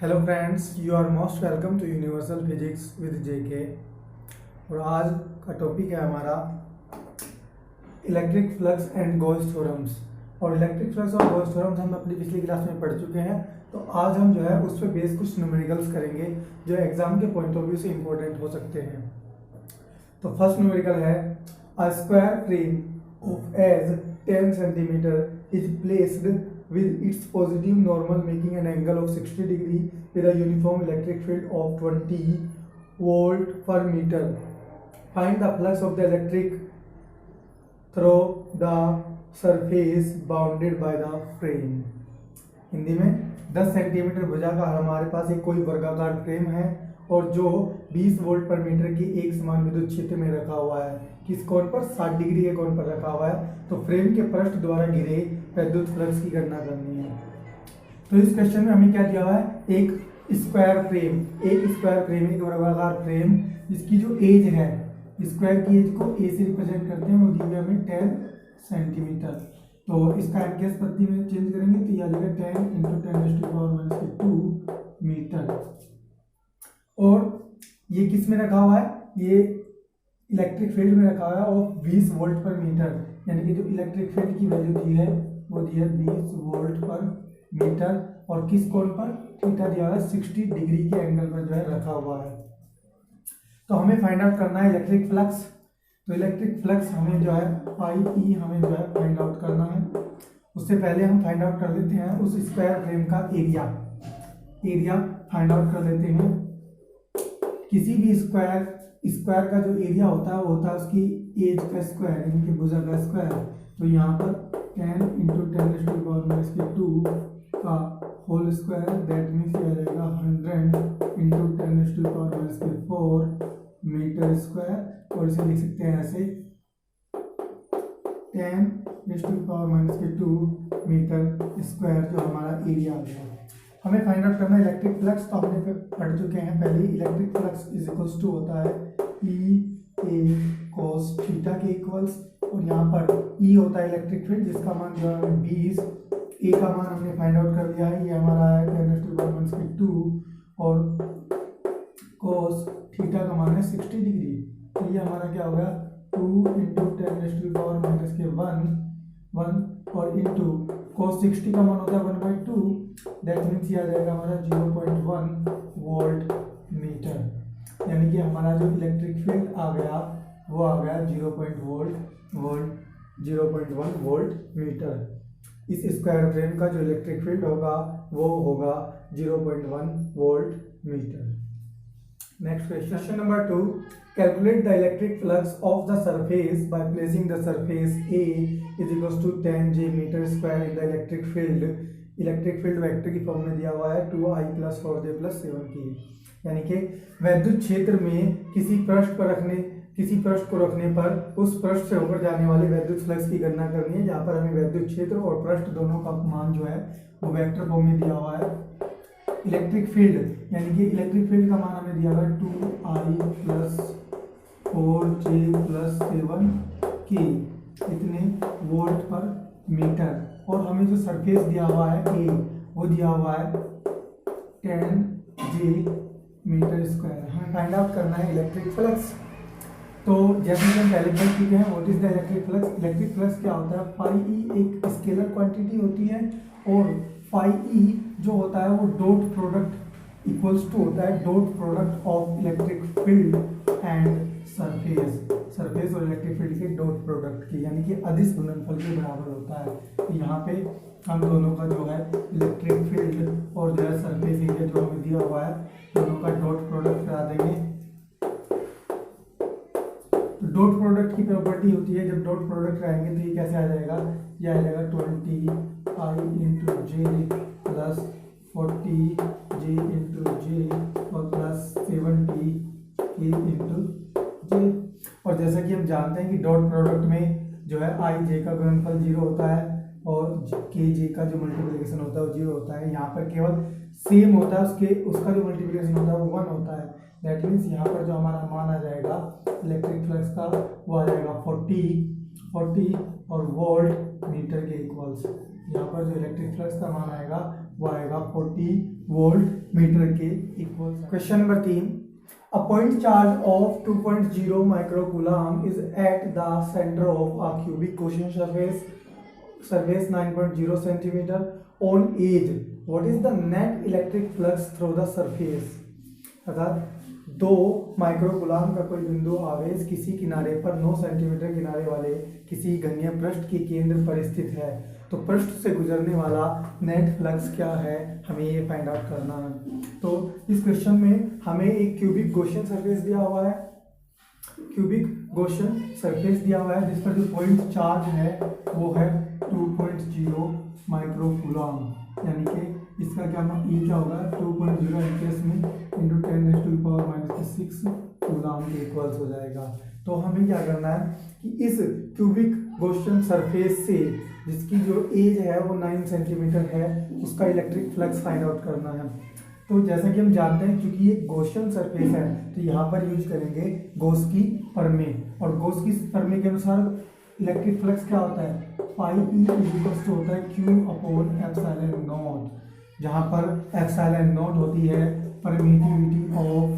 Hello friends, you are most welcome to universal physics with JK. और आज का topic है हमारा electric flux and Gauss theorems. और इलेक्ट्रिक फ्लक्स और गॉस थ्योरम्स हम अपनी पिछली क्लास में पढ़ चुके हैं, तो आज हम जो है उस पर बेस कुछ न्यूमेरिकल्स करेंगे जो एग्जाम के पॉइंट ऑफ व्यू से इंपॉर्टेंट हो सकते हैं। तो फर्स्ट न्यूमेरिकल है a square frame of edge 10 centimetre is placed with its positive normal making an angle of 60 degree with a uniform electric field of 20 volt per meter. Find the flux of the electric through the surface bounded by the frame. Hindi में 10 centimetre भुजा का हमारे पास एक कोई वर्गाकार frame है और जो 20 वोल्ट पर मीटर की एक समान विद्युत क्षेत्र में रखा हुआ है। किस कोण पर? 60 डिग्री के कोण पर रखा हुआ है। तो फ्रेम के पृष्ठ द्वारा घिरे विद्युत फ्लक्स की गणना करनी है। तो इस क्वेश्चन में हमें क्या दिया हुआ है? एक स्क्वायर फ्रेम, एक वर्गाकार फ्रेम जिसकी जो एज है, स्क्वायर की एज को ए से रिप्रेजेंट करते हैं, वो दी हुई हमें 10 सेंटीमीटर। तो इसका एनकेस पत्ती में चेंज करेंगे तो यह आ जाएगा 10 × 10⁻²⁰ मीटर। और ये किस में रखा हुआ है? ये इलेक्ट्रिक फील्ड में रखा हुआ है और 20 वोल्ट पर मीटर, यानी कि जो इलेक्ट्रिक फील्ड की वैल्यू दी है वो दी है 20 वोल्ट पर मीटर। और किस कोण पर? थीटा दिया हुआ है 60 डिग्री के एंगल पर जो है रखा हुआ है। तो हमें फाइंड आउट करना है इलेक्ट्रिक फ्लक्स। तो इलेक्ट्रिक फ्लक्स हमें जो है फाई हमें जो है फाइंड आउट करना है। उससे पहले हम फाइंड आउट कर लेते हैं उस स्क्वायर फ्रेम का एरिया फाइंड आउट कर लेते हैं। किसी भी स्क्वायर का जो एरिया होता है वो होता है उसकी एज का स्क्वायर, यानी कि भुजा का स्क्वायर। तो यहाँ पर 10 × 10⁻²⁵ का होल स्क्वायर, दैट मीन्स यह रहेगा 100 × 10⁻⁴ मीटर स्क्वायर। और इसे लिख सकते हैं ऐसे 10⁻² मीटर स्क्वायर जो हमारा एरिया आ गया। हमें फाइंड आउट करना है इलेक्ट्रिक फ्लक्स। तो हमने पढ़ चुके हैं पहले, electric flux is equals to होता है E cos थीटा के इक्वल्स। और यहाँ पर E होता है इलेक्ट्रिक फील्ड जिसका मान जो है 20, ए का मान हमने फाइंड आउट कर लिया है, ये हमारा है 10⁻²⁵ और cos थीटा का मान है 60 डिग्री। तो ये हमारा क्या होगा 2 × 10⁻⁻1 और इंटू cos 60 का मान होता है 1/2, दैट मीन्स ये आ जाएगा हमारा 0.1 वोल्ट मीटर। यानी कि हमारा जो इलेक्ट्रिक फील्ड आ गया वो आ गया 0.1 वोल्ट मीटर। इस स्क्वायर फ्रेम का जो इलेक्ट्रिक फील्ड होगा वो होगा 0.1 volt metre. Next question number 2, calculate the electric flux of the surface by placing the surface A is equals to 10 J metre square in the electric field. Electric field vector की form में दिया हुआ है 2I + 4J + 7K। यानी कि वैद्युत क्षेत्र में किसी पृष्ठ को रखने पर उस पृष्ठ से होकर जाने वाले वैद्युत फ्लक्स की गणना करनी है, जहाँ पर हमें वैद्युत क्षेत्र और पृष्ठ दोनों का मान जो है वो वेक्टर फॉर्म में दिया हुआ है। इलेक्ट्रिक फील्ड, यानी कि इलेक्ट्रिक फील्ड का मान हमें दिया हुआ है 2I + 4J + 7K इतने वोल्ट पर मीटर। और हमें जो सरफेस दिया हुआ है A वो दिया हुआ है 10 J मीटर स्क्वायर। हमें फाइंड आउट करना है इलेक्ट्रिक फ्लक्स। तो जैसे कि हम पहले पढ़ चुके हैं, what is the electric flux. Electric flux क्या होता है? फाई एक स्केलर क्वांटिटी होती है और फाई जो होता है वो डॉट प्रोडक्ट इक्वल्स टू होता है dot product of electric field and surface और इलेक्ट्रिक फील्ड के डॉट प्रोडक्ट की, यानी कि अदिश गुणनफल के बराबर होता है। तो यहाँ पे हम दोनों का जो है इलेक्ट्रिक फील्ड और जो है सरफेस एरिया जो हमें दिया हुआ है दोनों का डॉट प्रोडक्ट करा देंगे। तो डॉट प्रोडक्ट की प्रॉपर्टी होती है, जब डॉट प्रोडक्ट कराएंगे तो ये कैसे आ जाएगा? ये आ जाएगा 20I × J + 40J × J और +70K × J। और जैसा कि हम जानते हैं कि डॉट प्रोडक्ट में जो है I J का गुणनफल 0 होता है और K J का जो मल्टीप्लिकेशन होता है वो 0 होता है। यहाँ पर केवल सेम होता है, उसका जो मल्टीप्लिकेशन होता है वो 1 होता है। दैट मीन्स यहाँ पर जो हमारा मान आ जाएगा इलेक्ट्रिक फ्लक्स का वो आ जाएगा 40 और वोल्ट मीटर के इक्वल्स। यहाँ पर जो इलेक्ट्रिक फ्लक्स का मान आएगा वो आएगा 40 वोल्ट मीटर के equal. Question number 3, a point charge of 2.0 microcoulomb is at the center of a cubic Gaussian surface 9.0 centimeter on edge. What is the net electric flux through the surface? अगर 2 microcoulomb का कोई बिंदु आवेश किसी किनारे पर 9 centimetre किनारे वाले किसी घनीय पृष्ठ के केंद्र पर स्थित है, तो पृष्ठ से गुजरने वाला नेट फ्लक्स क्या है, हमें ये फाइंड आउट करना है। तो इस क्वेश्चन में हमें एक क्यूबिक गॉसियन सरफेस दिया हुआ है, क्यूबिक गॉसियन सरफेस दिया हुआ है जिस पर जो पॉइंट चार्ज है वो है 2.0 माइक्रोकुलाम, यानी कि इसका क्या क्या होगा 2.0 एम्पियर्स में इंटू 10⁻⁻⁶ कूलाम के इक्वल्स हो जाएगा। तो हमें क्या करना है कि इस क्यूबिक गॉसियन सरफेस से जिसकी जो एज है वो 9 सेंटीमीटर है उसका इलेक्ट्रिक फ्लक्स फाइंड आउट करना है। तो जैसा कि हम जानते हैं क्योंकि ये गॉसियन सरफेस है तो यहाँ पर यूज करेंगे गॉस की प्रमेय, और गॉस की प्रमेय के अनुसार इलेक्ट्रिक फ्लक्स क्या होता है पाई ई इक्वल्स होता है Q/ε0, जहाँ पर ε0 होती है परमिटिविटी ऑफ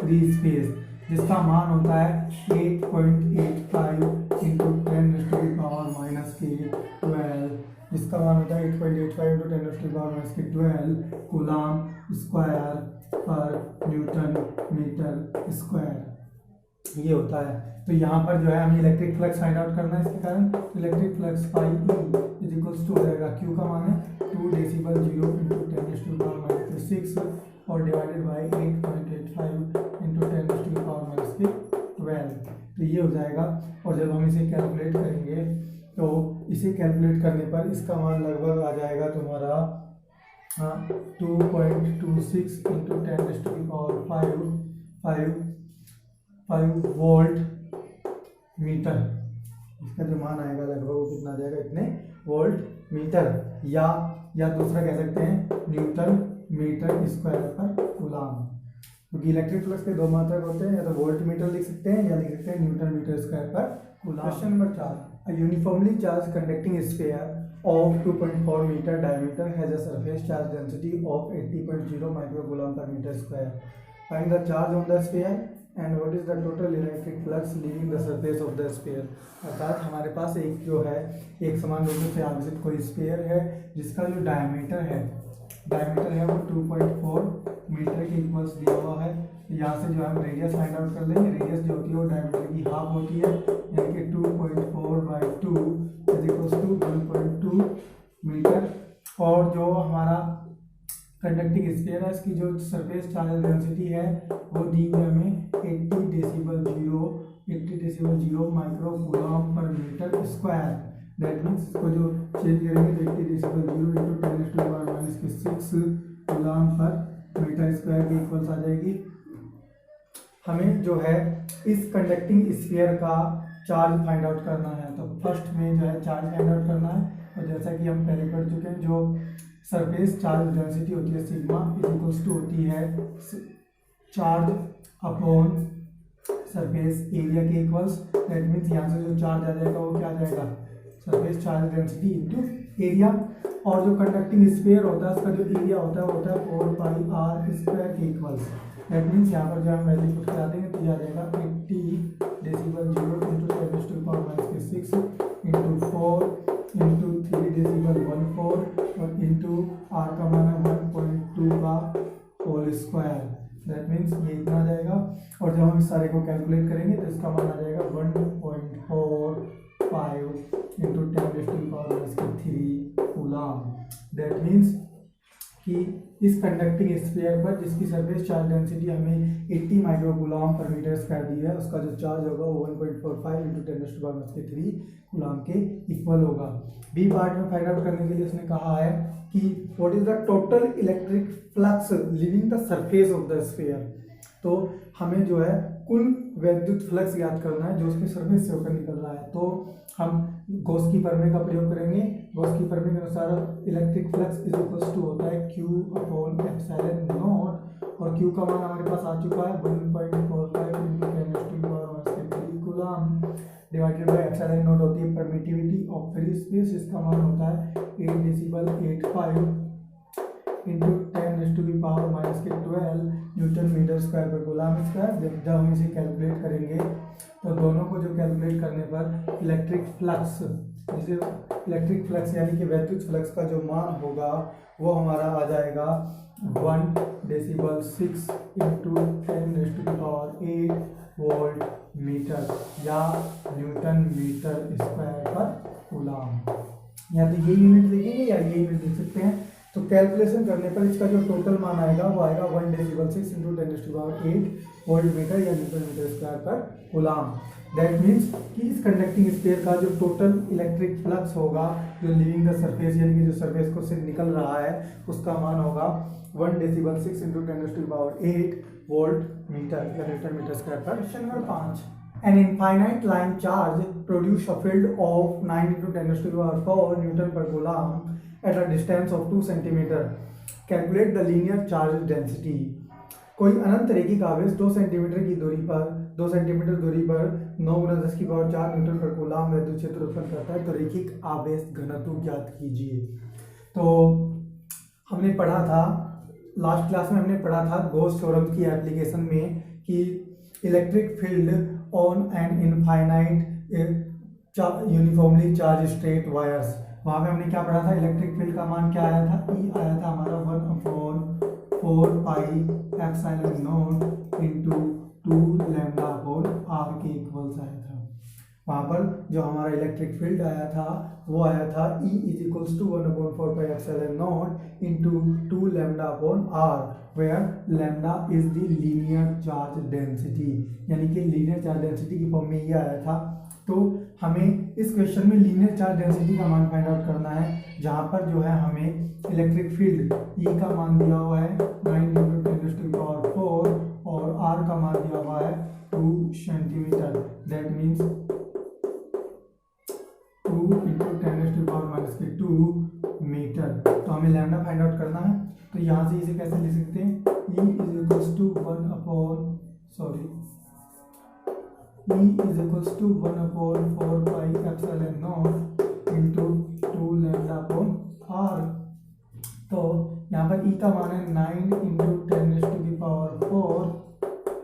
फ्री स्पेस, जिसका मान होता है 8.85 इंटू 10⁻⁻⁻12, जिसका मान होता है 8.85 इंटू 10⁻⁻⁻12 कूलाम स्क्वायर पर न्यूटन मीटर स्क्वायर ये होता है। तो यहाँ पर जो है हमें इलेक्ट्रिक फ्लक्स फाइंड आउट करना है, इसके कारण electric flux pi E is equals to हो जाएगा क्यू का मान है 2 डेसिबल 0 इंटू 10⁻⁻⁶ और डिवाइडेड बाई 8.85 इंटू 10⁻⁻12, तो ये हो जाएगा। और जब हम इसे कैलकुलेट करेंगे तो इसे कैलकुलेट करने पर इसका मान लगभग आ जाएगा तुम्हारा 2.26 इंटू 10⁵ वोल्ट मीटर, इसका जो मान आएगा लगभग वो कितना आ जाएगा इतने वोल्ट मीटर, या दूसरा कह सकते हैं न्यूटन मीटर स्क्वायर पर कूलाम, क्योंकि इलेक्ट्रिक फ्लक्स के दो मात्रक होते हैं, या तो वोल्ट मीटर लिख सकते हैं या लिख सकते हैं न्यूटन मीटर स्क्वायर पर coulomb. Question number 4, a uniformly charged conducting sphere of 2.4 meter diameter has a surface charge density of 80.0 microcoulomb per meter square. Find the charge on the sphere and what is the total electric flux leaving the surface of the sphere। अर्थात हमारे पास एक जो है एक समान रूप से आवेशित कोई स्फीयर है जिसका जो डायमीटर है वो 2.4 मीटर के इक्वल्स दिया हुआ है। यहाँ से जो हम रेडियस फाइंड आउट कर लेंगे, रेडियस जो होती है वो डायमीटर की हाफ होती है, यानी कि 2.4/2 इज इक्वल्स टू 1.2 मीटर। और जो हमारा कंडक्टिंग स्फीयर है इसकी जो सरफेस चार्ज डेंसिटी है वो दी हुई हमें 80 डेसिबल 0 माइक्रोकूलम पर मीटर स्क्वायर। दैट मीन्स इसको जो चेंज करेंगे तो 80 डेसिबल 0 इंटू 10⁻⁻⁶ कूलम पर मीटर स्क्वायर की इक्वल्स आ जाएगी। हमें जो है इस कंडक्टिंग स्फीयर का चार्ज फाइंड आउट करना है, तो फर्स्ट में जो है चार्ज फाइंड आउट करना है। और जैसा कि हम पहले पढ़ चुके हैं जो सरफेस चार्ज डेंसिटी होती है सिग्मा इज इक्वल्स टू होती है चार्ज अपॉन सरफेस एरिया के इक्वल्स। दैट मीन्स यहाँ से जो चार्ज आ जाएगा वो क्या आ जाएगा surface charge density into area. और जो कंडक्टिंग स्फीयर होता है उसका जो एरिया होता है वो होता है 4πr² के इक्वल्स। दैट मीन्स यहाँ पर जो हम वैल्यू पुट करा देंगे तो ये आ जाएगा 80 decibel 0 into 10⁻⁻⁶ into 4 into 3 decibel 14 और इंटू आर का मान है 1.2 का होल स्क्वायर। दैट मीन्स ये इतना आ जाएगा। और जब हम इस सारे को कैलकुलेट करेंगे तो इसका मान आ जाएगा 1.45 इंटू 10⁻⁻³ कूलम। दैट मीन्स कि इस कंडक्टिंग स्फीयर पर जिसकी सरफेस चार्ज डेंसिटी हमें 80 माइक्रोकूलम पर मीटर स्क्वायर दी है उसका जो चार्ज होगा वो 1.45 इंटू 10⁻³ कूलम के इक्वल होगा। बी पार्ट में फाइंड आउट करने के लिए उसने कहा है कि what is the total electric flux living the surface of the sphere. तो हमें जो है कुल वैद्युत फ्लक्स ज्ञात करना है जो उसके सरफेस से होकर निकल रहा है। तो हम गॉस की प्रमेय का प्रयोग करेंगे। गॉस की प्रमेय के अनुसार इलेक्ट्रिक फ्लक्स इज इक्वल्स होता है Q/ε0 और Q का मान हमारे पास आ चुका है 1.2 डिवाइडेड बाय एप्सिलॉन नॉट होती है परमिटिविटी ऑफ फ्री स्पेस, इसका मान होता है 8 decibel 85 into 10⁻⁻12 newton metre square पर कूलम स्क्वायर। जब हम इसे कैलकुलेट करेंगे तो दोनों को जो कैलकुलेट करने पर इलेक्ट्रिक फ्लक्स, जिसे इलेक्ट्रिक फ्लक्स यानी कि विद्युत फ्लक्स का जो मान होगा वो हमारा आ जाएगा 1 डेसिबल 6 इंटू 10⁸ वोल्ट मीटर या न्यूटन मीटर स्क्वायर पर कूलम। या तो ये यूनिट लिखेंगे या ये यूनिट लिख सकते हैं। तो कैलकुलेशन करने पर इसका जो टोटल मान आएगा वो आएगा 1 डेसिबल 6 इंटू 10⁸ वोल्ट मीटर या न्यूटन मीटर स्क्वायर पर कूलम। दैट मीन्स कि इस कंडक्टिंग स्फीयर का जो टोटल इलेक्ट्रिक फ्लक्स होगा जो लीविंग द सरफेस यानी कि जो सरफेस को से निकल रहा है उसका मान होगा 1 डेसिबल 6 इंटू 10⁸ वोल्ट मीटर या न्यूटन मीटर स्क्वायर पर। Question number 5, an infinite line charge produce a field of 9 into 10⁴ Newton per coulomb at a distance of 2 centimeter. Calculate the linear charge density. कोई अनंत रैखिक आवेश 2 centimetre की दूरी पर 2 centimetre दूरी पर 9 × 10⁴ न्यूटन पर कूलम विद्युत क्षेत्र उत्पन्न करता है, तो रैखिक आवेश घनत्व ज्ञात कीजिए। तो हमने पढ़ा था लास्ट क्लास में, हमने पढ़ा था गॉस थ्योरम की एप्लीकेशन में कि electric field on an infinite uniformly charge straight wires, वहाँ पे हमने क्या पढ़ा था, इलेक्ट्रिक फील्ड का मान क्या आया था, ई आया था हमारा 1/4 pi epsilon naught into 2 lambda upon R के इक्वल्स आया था। वहाँ पर जो हमारा इलेक्ट्रिक फील्ड आया था वो आया था E is equals to 1/4 pi epsilon naught into 2 lambda upon R, where lambda is the linear charge density, यानी कि लीनियर चार्ज डेंसिटी की फॉर्म में ये आया था। तो हमें इस क्वेश्चन में लीनियर चार्ज डेंसिटी का मान फाइंड आउट करना है, जहाँ पर जो है हमें इलेक्ट्रिक फील्ड E का मान दिया हुआ है 9 × 10⁴ और R का मान दिया हुआ है 2 सेंटीमीटर। That means 2 × 10⁻⁻2 metre. तो हमें लैम्डा फाइंड आउट करना है, तो यहाँ से इसे कैसे लिख सकते हैं, E is equals to 1/4 pi epsilon naught into 2 lambda upon R. तो यहाँ पर E का मान है 9 × 10⁴,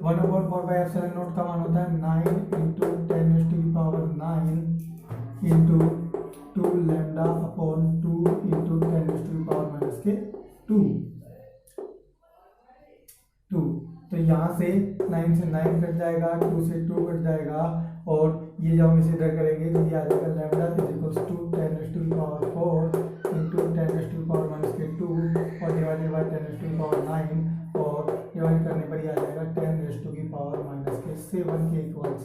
1/4 पाई एप्सिलॉन नॉट का मान होता है 9 × 10⁹ इंटू 2 लैम्डा अपॉन 2 इंटू 10⁻⁻2। तो यहाँ से 9 से 9 कट जाएगा, 2 से 2 कट जाएगा, और ये जब हम इसे इधर करेंगे तो ये आ जाएगा lambda is equals to 10⁴ into 10⁻⁻2 और डिवाइडेड बाय 10⁻⁹ और डिवाइड करने पर ये आ जाएगा 10⁻⁻7 के इक्वल्स,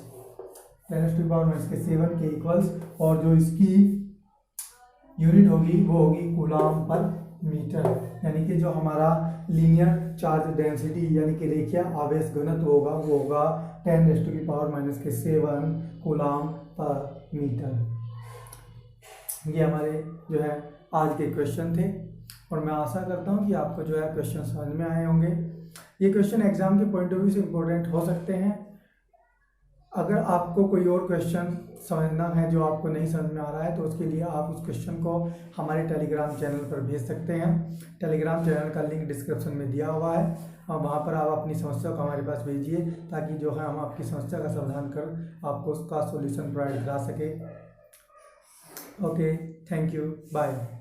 10⁻⁻7 के इक्वल्स। और जो इसकी यूनिट होगी वो होगी कूलम पर मीटर, यानी कि जो हमारा लीनियर चार्ज डेंसिटी यानी कि रेखीय आवेश घनत्व होगा वो होगा 10⁻⁻7 कूलम पर मीटर। ये हमारे जो है आज के क्वेश्चन थे, और मैं आशा करता हूँ कि आपको जो है क्वेश्चन समझ में आए होंगे। ये क्वेश्चन एग्जाम के पॉइंट ऑफ व्यू से इम्पोर्टेंट हो सकते हैं। अगर आपको कोई और क्वेश्चन समझना है जो आपको नहीं समझ में आ रहा है, तो उसके लिए आप उस क्वेश्चन को हमारे टेलीग्राम चैनल पर भेज सकते हैं। टेलीग्राम चैनल का लिंक डिस्क्रिप्शन में दिया हुआ है, और वहाँ पर आप अपनी समस्या को हमारे पास भेजिए, ताकि जो है हम आपकी समस्या का समाधान कर आपको उसका सॉल्यूशन प्रोवाइड करा सके। Okay, thank you, bye.